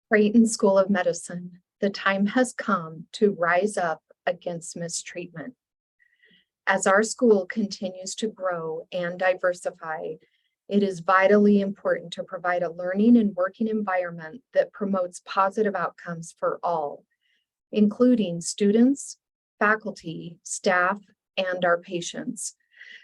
Creighton School of Medicine, the time has come to rise up against mistreatment. As our school continues to grow and diversify, it is vitally important to provide a learning and working environment that promotes positive outcomes for all, including students, faculty, staff, and our patients.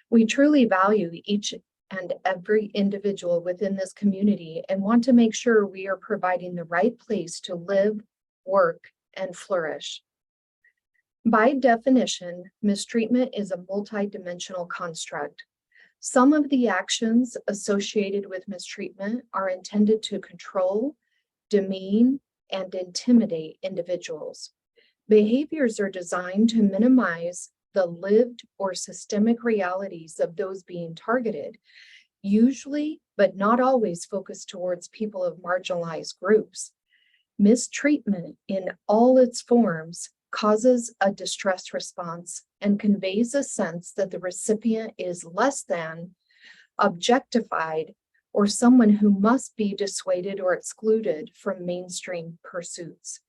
We truly value each and every individual within this community and want to make sure we are providing the right place to live, work, and flourish. By definition, mistreatment is a multidimensional construct. Some of the actions associated with mistreatment are intended to control, demean, and intimidate individuals. Behaviors are designed to minimize the lived or systemic realities of those being targeted, usually, but not always, focused towards people of marginalized groups. Mistreatment in all its forms causes a distress response and conveys a sense that the recipient is less than, objectified, or someone who must be dissuaded or excluded from mainstream pursuits.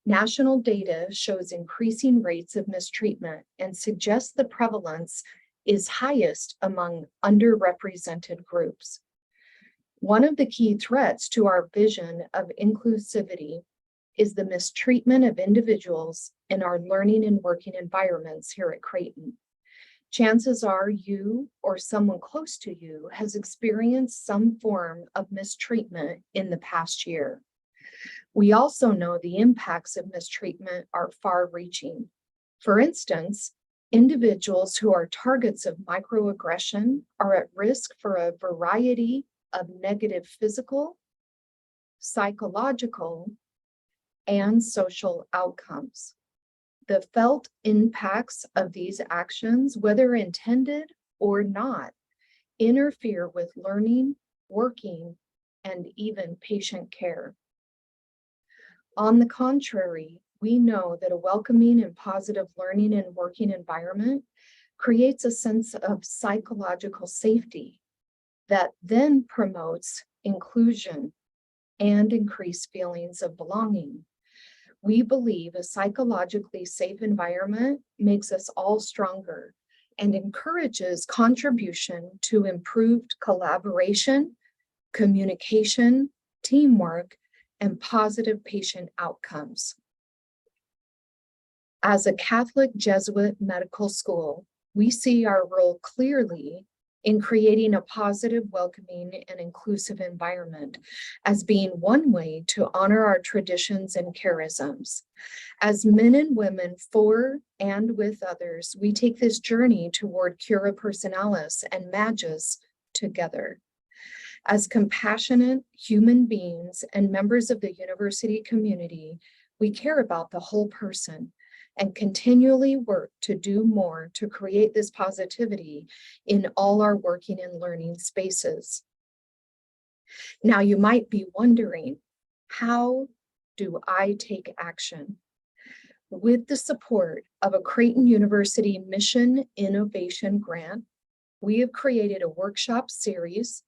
National data shows increasing rates of mistreatment and suggests the prevalence is highest among underrepresented groups. One of the key threats to our vision of inclusivity is the mistreatment of individuals in our learning and working environments here at Creighton. Chances are you or someone close to you has experienced some form of mistreatment in the past year. We also know the impacts of mistreatment are far-reaching. For instance, individuals who are targets of microaggression are at risk for a variety of negative physical, psychological, and social outcomes. The felt impacts of these actions, whether intended or not, interfere with learning, working, and even patient care. On the contrary, we know that a welcoming and positive learning and working environment creates a sense of psychological safety that then promotes inclusion and increased feelings of belonging. We believe a psychologically safe environment makes us all stronger and encourages contribution to improved collaboration, communication, teamwork, and positive patient outcomes. As a Catholic Jesuit medical school, we see our role clearly in creating a positive, welcoming, and inclusive environment as being one way to honor our traditions and charisms. As men and women for and with others, we take this journey toward Cura Personalis and Magis together. As compassionate human beings and members of the university community, we care about the whole person and continually work to do more to create this positivity in all our working and learning spaces. Now, you might be wondering, how do I take action? With the support of a Creighton University Mission Innovation Grant, we have created a workshop series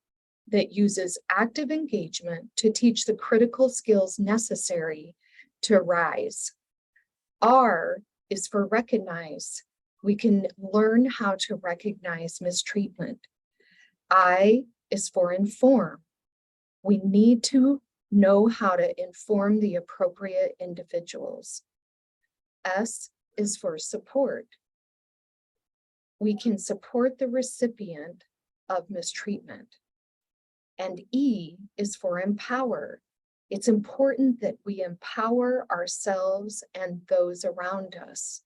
that uses active engagement to teach the critical skills necessary to rise. R is for recognize. We can learn how to recognize mistreatment. I is for inform. We need to know how to inform the appropriate individuals. S is for support. We can support the recipient of mistreatment. And E is for empower. It's important that we empower ourselves and those around us.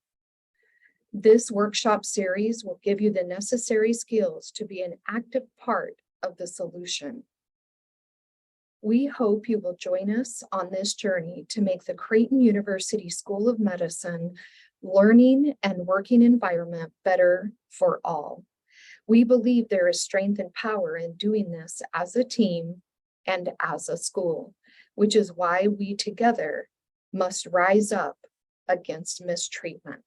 This workshop series will give you the necessary skills to be an active part of the solution. We hope you will join us on this journey to make the Creighton University School of Medicine learning and working environment better for all. We believe there is strength and power in doing this as a team and as a school, which is why we together must rise up against mistreatment.